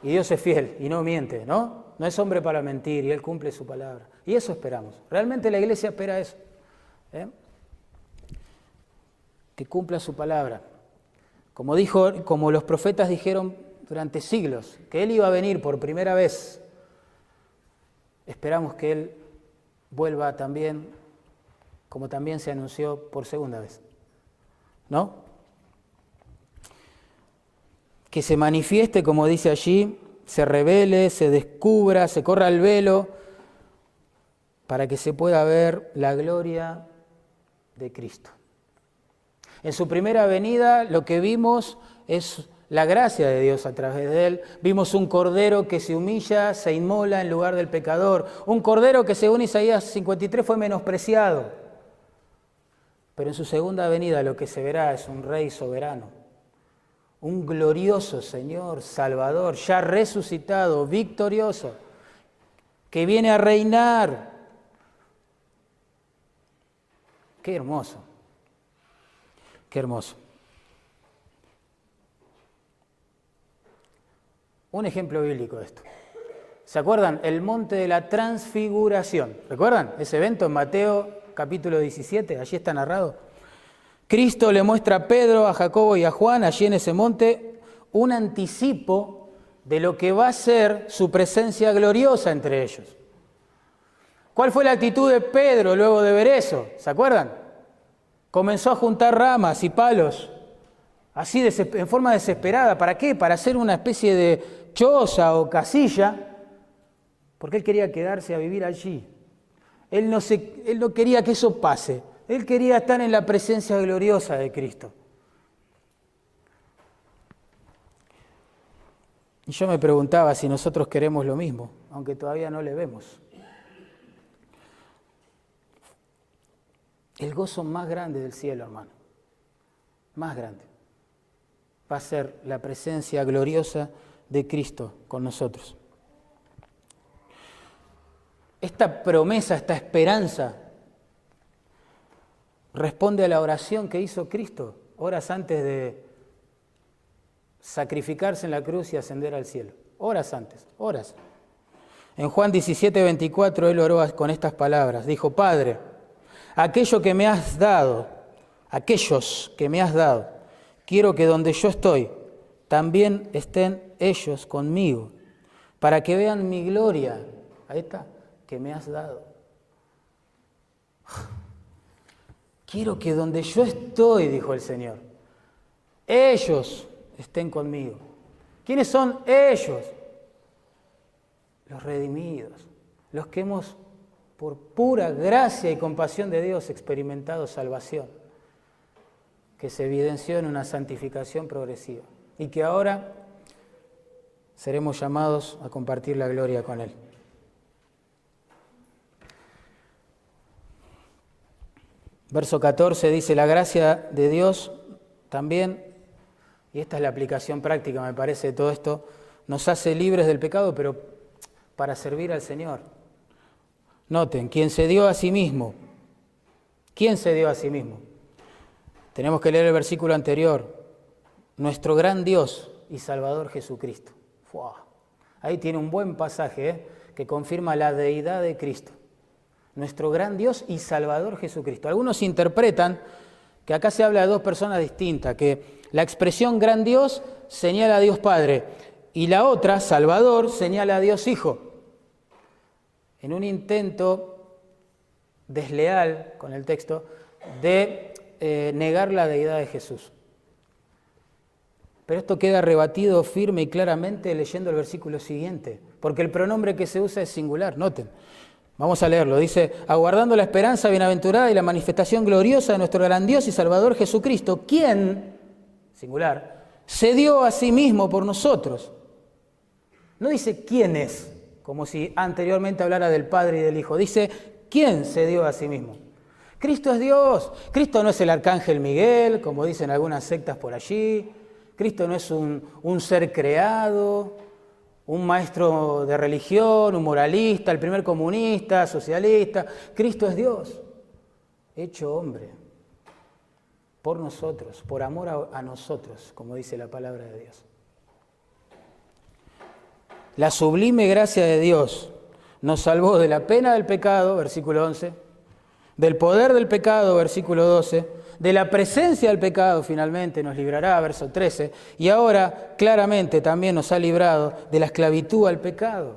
Y Dios es fiel y no miente, ¿no? No es hombre para mentir y Él cumple su palabra. Y eso esperamos. Realmente la iglesia espera eso. Que cumpla su palabra. Como los profetas dijeron durante siglos, que Él iba a venir por primera vez. Esperamos que Él vuelva también, como también se anunció por segunda vez, ¿no? Que se manifieste, como dice allí, se revele, se descubra, se corra el velo, para que se pueda ver la gloria de Cristo. En su primera venida lo que vimos es la gracia de Dios a través de Él. Vimos un cordero que se humilla, se inmola en lugar del pecador. Un cordero que según Isaías 53 fue menospreciado. Pero en su segunda venida lo que se verá es un rey soberano. Un glorioso Señor, Salvador, ya resucitado, victorioso, que viene a reinar. Qué hermoso, qué hermoso. Un ejemplo bíblico de esto. ¿Se acuerdan? El monte de la transfiguración. ¿Recuerdan ese evento en Mateo capítulo 17? Allí está narrado. Cristo le muestra a Pedro, a Jacobo y a Juan, allí en ese monte, un anticipo de lo que va a ser su presencia gloriosa entre ellos. ¿Cuál fue la actitud de Pedro luego de ver eso? ¿Se acuerdan? Comenzó a juntar ramas y palos, así en forma desesperada. ¿Para qué? Para hacer una especie de choza o casilla, porque él quería quedarse a vivir allí. Él no quería que eso pase. Él quería estar en la presencia gloriosa de Cristo. Y yo me preguntaba si nosotros queremos lo mismo, aunque todavía no le vemos. El gozo más grande del cielo, hermano, más grande, va a ser la presencia gloriosa de Cristo con nosotros. Esta promesa, esta esperanza, responde a la oración que hizo Cristo horas antes de sacrificarse en la cruz y ascender al cielo. Horas antes, horas. En Juan 17:24 él oró con estas palabras. Dijo: Padre, aquellos que me has dado, quiero que donde yo estoy, también estén ellos conmigo, para que vean mi gloria. Ahí está, que me has dado. Quiero que donde yo estoy, dijo el Señor, ellos estén conmigo. ¿Quiénes son ellos? Los redimidos, los que hemos, por pura gracia y compasión de Dios, experimentado salvación, que se evidenció en una santificación progresiva y que ahora seremos llamados a compartir la gloria con Él. Verso 14 dice: la gracia de Dios también, y esta es la aplicación práctica, me parece, de todo esto, nos hace libres del pecado, pero para servir al Señor. Noten, ¿quién se dio a sí mismo? ¿Quién se dio a sí mismo? Tenemos que leer el versículo anterior. Nuestro gran Dios y Salvador Jesucristo. ¡Fua! Ahí tiene un buen pasaje que confirma la deidad de Cristo. Nuestro gran Dios y Salvador Jesucristo. Algunos interpretan que acá se habla de dos personas distintas, que la expresión gran Dios señala a Dios Padre y la otra, Salvador, señala a Dios Hijo. En un intento desleal con el texto de negar la deidad de Jesús. Pero esto queda rebatido firme y claramente leyendo el versículo siguiente, porque el pronombre que se usa es singular, noten. Vamos a leerlo, dice: aguardando la esperanza bienaventurada y la manifestación gloriosa de nuestro gran Dios y Salvador Jesucristo, quien, singular, se dio a sí mismo por nosotros. No dice quién es, como si anteriormente hablara del Padre y del Hijo. Dice quién se dio a sí mismo. Cristo es Dios. Cristo no es el arcángel Miguel, como dicen algunas sectas por allí. Cristo no es un ser creado, un maestro de religión, un moralista, el primer comunista, socialista. Cristo es Dios, hecho hombre, por nosotros, por amor a nosotros, como dice la palabra de Dios. La sublime gracia de Dios nos salvó de la pena del pecado, versículo 11, del poder del pecado, versículo 12, de la presencia del pecado, finalmente nos librará, verso 13, y ahora claramente también nos ha librado de la esclavitud al pecado,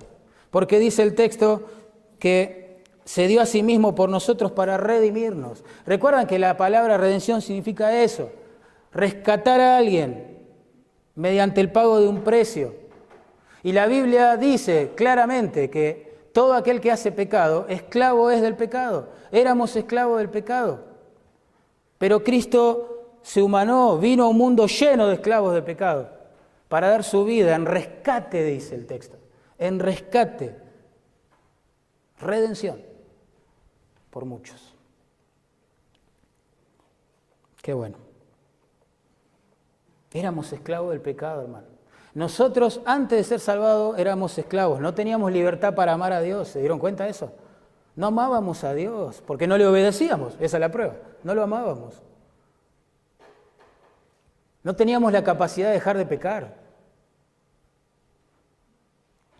porque dice el texto que se dio a sí mismo por nosotros para redimirnos. Recuerdan que la palabra redención significa eso, rescatar a alguien mediante el pago de un precio. Y la Biblia dice claramente que todo aquel que hace pecado, esclavo es del pecado. Éramos esclavos del pecado. Pero Cristo se humanó, vino a un mundo lleno de esclavos de pecado para dar su vida en rescate, dice el texto. En rescate. Redención. Por muchos. Qué bueno. Éramos esclavos del pecado, hermano. Nosotros, antes de ser salvados, éramos esclavos. No teníamos libertad para amar a Dios. ¿Se dieron cuenta de eso? No amábamos a Dios porque no le obedecíamos. Esa es la prueba. No lo amábamos. No teníamos la capacidad de dejar de pecar.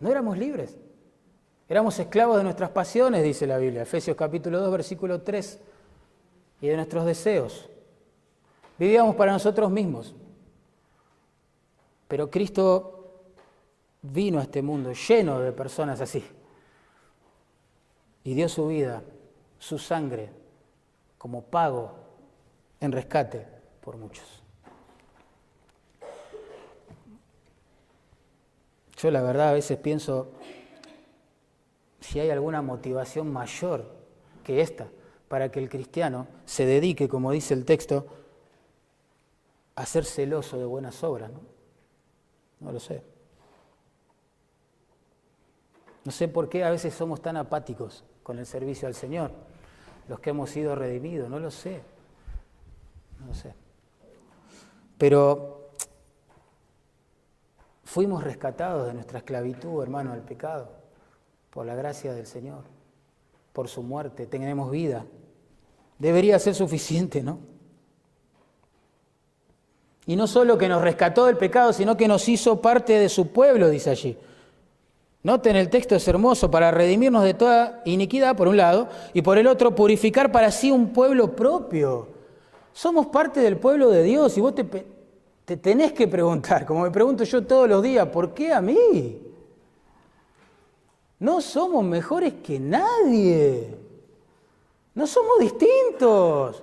No éramos libres. Éramos esclavos de nuestras pasiones, dice la Biblia. Efesios capítulo 2, versículo 3. Y de nuestros deseos. Vivíamos para nosotros mismos. Pero Cristo vino a este mundo lleno de personas así y dio su vida, su sangre, como pago en rescate por muchos. Yo la verdad a veces pienso si hay alguna motivación mayor que esta para que el cristiano se dedique, como dice el texto, a ser celoso de buenas obras, ¿no? No lo sé. No sé por qué a veces somos tan apáticos con el servicio al Señor, los que hemos sido redimidos, no lo sé. No lo sé. Pero Fuimos rescatados de nuestra esclavitud, hermano, al pecado, por la gracia del Señor, por su muerte, tenemos vida. Debería ser suficiente, ¿no? Y no solo que nos rescató del pecado, sino que nos hizo parte de su pueblo, dice allí. Noten, el texto es hermoso, para redimirnos de toda iniquidad, por un lado, y por el otro, purificar para sí un pueblo propio. Somos parte del pueblo de Dios, y vos te tenés que preguntar, como me pregunto yo todos los días, ¿por qué a mí? No somos mejores que nadie. No somos distintos.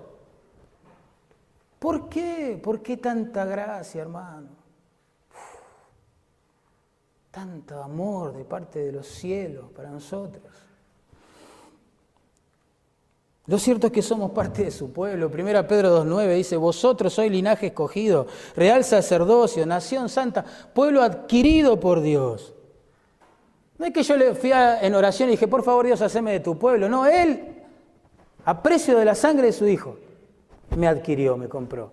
¿Por qué? ¿Por qué tanta gracia, hermano? Tanto amor de parte de los cielos para nosotros. Lo cierto es que somos parte de su pueblo. 1 Pedro 2:9 dice, vosotros sois linaje escogido, real sacerdocio, nación santa, pueblo adquirido por Dios. No es que yo le fui en oración y dije, por favor Dios, haceme de tu pueblo. No, Él, a precio de la sangre de su Hijo, me adquirió, me compró.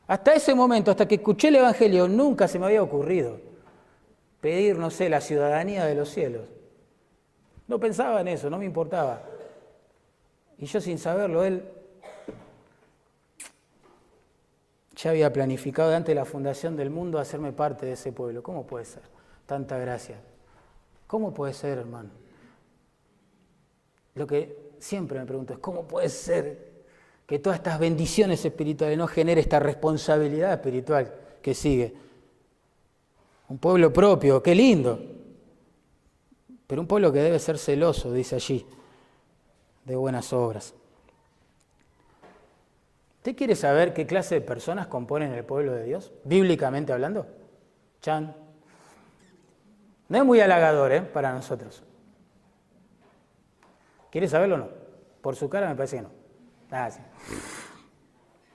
Hasta ese momento, hasta que escuché el Evangelio, nunca se me había ocurrido pedir, no sé, la ciudadanía de los cielos. No pensaba en eso, no me importaba. Y yo sin saberlo, Él ya había planificado antes de la fundación del mundo hacerme parte de ese pueblo. ¿Cómo puede ser? Tanta gracia. ¿Cómo puede ser, hermano? Lo que siempre me pregunto es, ¿cómo puede ser que todas estas bendiciones espirituales no genere esta responsabilidad espiritual que sigue? Un pueblo propio, qué lindo. Pero un pueblo que debe ser celoso, dice allí, de buenas obras. ¿Usted quiere saber qué clase de personas componen el pueblo de Dios? Bíblicamente hablando. Chan. No es muy halagador, para nosotros. ¿Quiere saberlo o no? Por su cara me parece que no. Sí.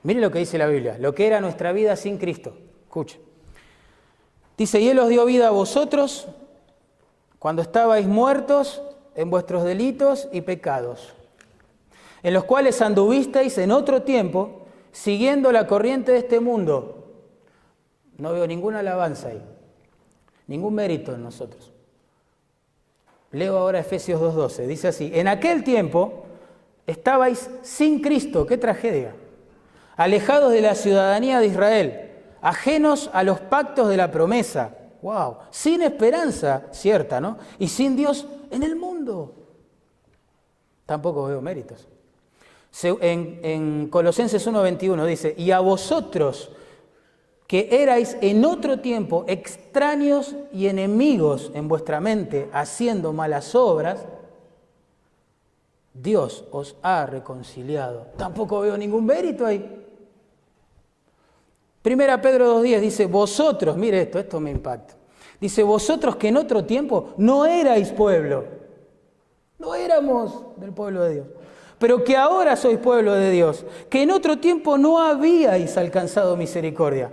Mire lo que dice la Biblia, lo que era nuestra vida sin Cristo. Escuche. Dice, y Él os dio vida a vosotros cuando estabais muertos en vuestros delitos y pecados, en los cuales anduvisteis en otro tiempo, siguiendo la corriente de este mundo. No veo ninguna alabanza ahí, ningún mérito en nosotros. Leo ahora Efesios 2:12, dice así, en aquel tiempo estabais sin Cristo, qué tragedia, alejados de la ciudadanía de Israel, ajenos a los pactos de la promesa, wow, sin esperanza cierta, ¿no? Y sin Dios en el mundo. Tampoco veo méritos. En Colosenses 1:21 dice, y a vosotros que erais en otro tiempo extraños y enemigos en vuestra mente, haciendo malas obras, Dios os ha reconciliado. Tampoco veo ningún mérito ahí. 1 Pedro 2:10 dice, vosotros, mire esto me impacta. Dice, vosotros que en otro tiempo no erais pueblo, no éramos del pueblo de Dios, pero que ahora sois pueblo de Dios, que en otro tiempo no habíais alcanzado misericordia.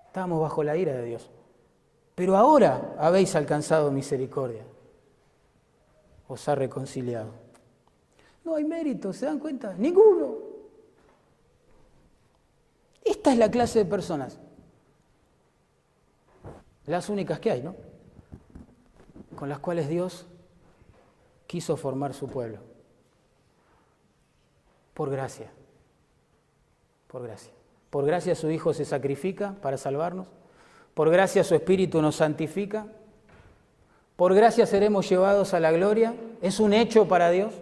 Estábamos bajo la ira de Dios, pero ahora habéis alcanzado misericordia. Os ha reconciliado. No hay mérito, ¿se dan cuenta? Ninguno. Esta es la clase de personas. Las únicas que hay, ¿no? Con las cuales Dios quiso formar su pueblo. Por gracia. Por gracia. Por gracia su Hijo se sacrifica para salvarnos. Por gracia su Espíritu nos santifica. Por gracia seremos llevados a la gloria. Es un hecho para Dios.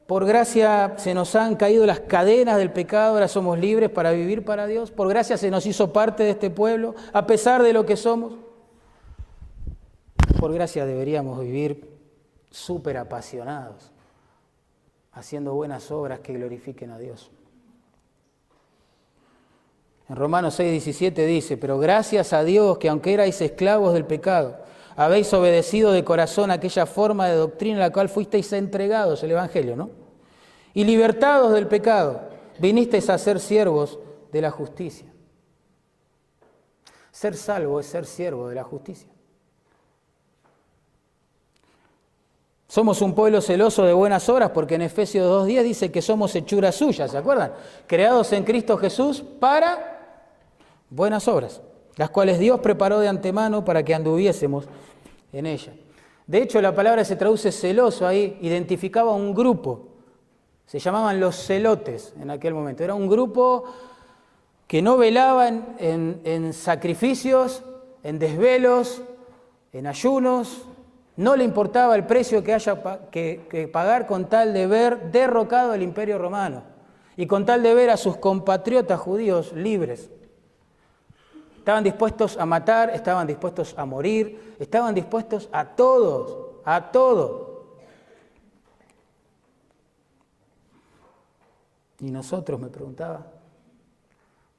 Por gracia se nos han caído las cadenas del pecado, ahora somos libres para vivir para Dios. Por gracia se nos hizo parte de este pueblo, a pesar de lo que somos. Por gracia deberíamos vivir súper apasionados, haciendo buenas obras que glorifiquen a Dios. En Romanos 6:17 dice, pero gracias a Dios que aunque erais esclavos del pecado, habéis obedecido de corazón aquella forma de doctrina a la cual fuisteis entregados, el Evangelio, ¿no? Y libertados del pecado, vinisteis a ser siervos de la justicia. Ser salvo es ser siervo de la justicia. Somos un pueblo celoso de buenas obras porque en Efesios 2:10 dice que somos hechura suya, ¿se acuerdan? Creados en Cristo Jesús para buenas obras, las cuales Dios preparó de antemano para que anduviésemos en ella. De hecho, la palabra se traduce celoso ahí, identificaba un grupo, se llamaban los celotes en aquel momento. Era un grupo que no velaba en sacrificios, en desvelos, en ayunos, no le importaba el precio que haya que pagar con tal de ver derrocado el Imperio Romano y con tal de ver a sus compatriotas judíos libres. Estaban dispuestos a matar, estaban dispuestos a morir, estaban dispuestos a todos, a todo. Y nosotros, me preguntaba,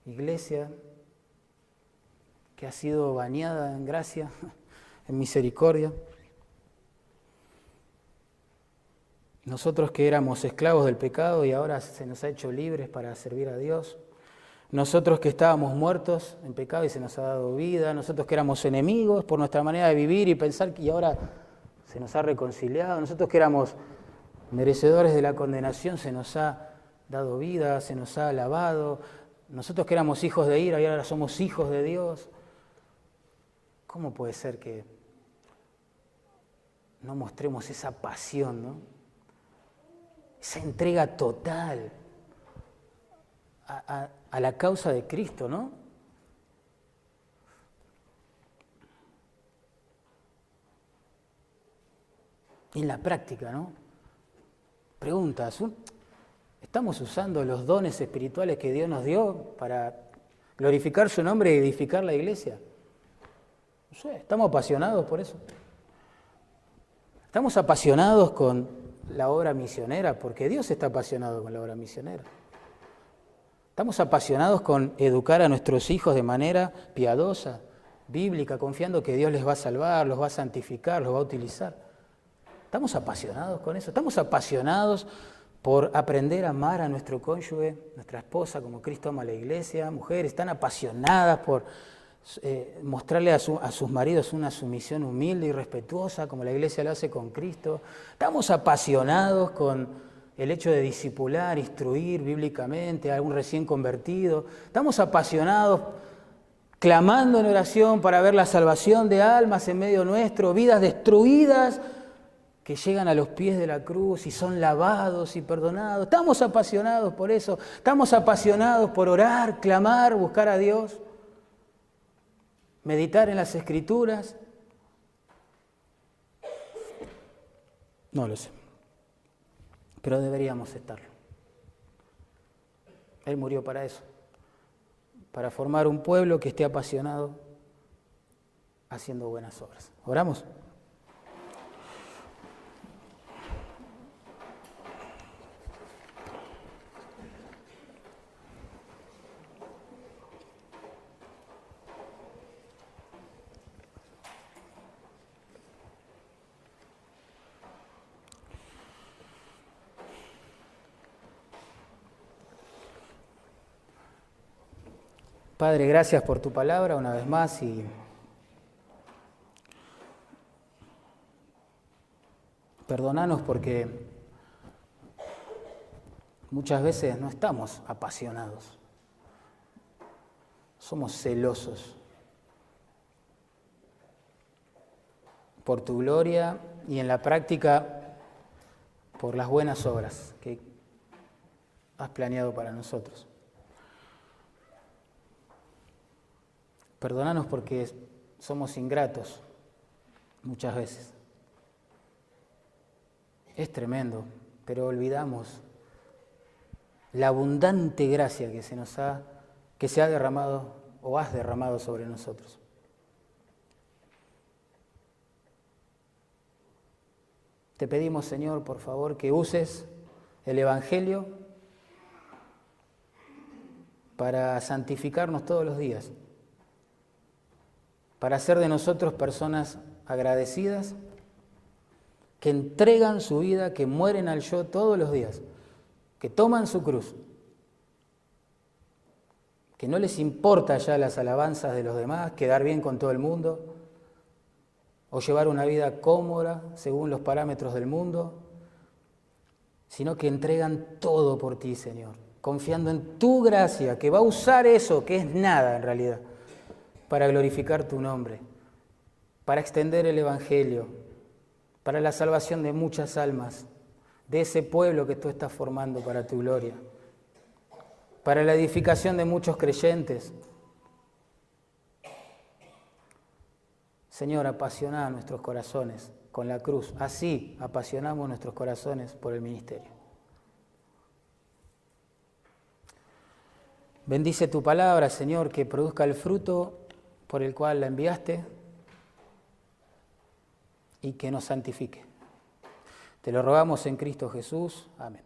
iglesia que ha sido bañada en gracia, en misericordia, nosotros que éramos esclavos del pecado y ahora se nos ha hecho libres para servir a Dios, nosotros que estábamos muertos en pecado y se nos ha dado vida, nosotros que éramos enemigos por nuestra manera de vivir y pensar y ahora se nos ha reconciliado, nosotros que éramos merecedores de la condenación, se nos ha dado vida, se nos ha alabado, nosotros que éramos hijos de ira y ahora somos hijos de Dios. ¿Cómo puede ser que no mostremos esa pasión, ¿no? Esa entrega total a la causa de Cristo, ¿no? En la práctica, ¿no? Preguntas, ¿estamos usando los dones espirituales que Dios nos dio para glorificar su nombre y edificar la iglesia? No sé, ¿estamos apasionados por eso? ¿Estamos apasionados con la obra misionera? Porque Dios está apasionado con la obra misionera. ¿Estamos apasionados con educar a nuestros hijos de manera piadosa, bíblica, confiando que Dios les va a salvar, los va a santificar, los va a utilizar? ¿Estamos apasionados con eso? ¿Estamos apasionados por aprender a amar a nuestro cónyuge, nuestra esposa, como Cristo ama a la iglesia? Mujeres, ¿están apasionadas por mostrarle a sus maridos una sumisión humilde y respetuosa, como la iglesia lo hace con Cristo? ¿Estamos apasionados con el hecho de discipular, instruir bíblicamente a algún recién convertido? ¿Estamos apasionados clamando en oración para ver la salvación de almas en medio nuestro, vidas destruidas que llegan a los pies de la cruz y son lavados y perdonados? ¿Estamos apasionados por eso? ¿Estamos apasionados por orar, clamar, buscar a Dios? ¿Meditar en las Escrituras? No lo sé, pero deberíamos estarlo. Él murió para eso, para formar un pueblo que esté apasionado haciendo buenas obras. ¿Oramos? Padre, gracias por tu palabra una vez más y perdónanos porque muchas veces no estamos apasionados, somos celosos por tu gloria y en la práctica por las buenas obras que has planeado para nosotros. Perdónanos porque somos ingratos muchas veces. Es tremendo, pero olvidamos la abundante gracia que se ha derramado o has derramado sobre nosotros. Te pedimos, Señor, por favor, que uses el Evangelio para santificarnos todos los días, para hacer de nosotros personas agradecidas, que entregan su vida, que mueren al yo todos los días, que toman su cruz, que no les importa ya las alabanzas de los demás, quedar bien con todo el mundo, o llevar una vida cómoda según los parámetros del mundo, sino que entregan todo por ti, Señor, confiando en tu gracia, que va a usar eso, que es nada en realidad, para glorificar tu nombre, para extender el Evangelio, para la salvación de muchas almas, de ese pueblo que tú estás formando para tu gloria, para la edificación de muchos creyentes. Señor, apasiona nuestros corazones con la cruz. Así apasionamos nuestros corazones por el ministerio. Bendice tu palabra, Señor, que produzca el fruto por el cual la enviaste y que nos santifique. Te lo rogamos en Cristo Jesús. Amén.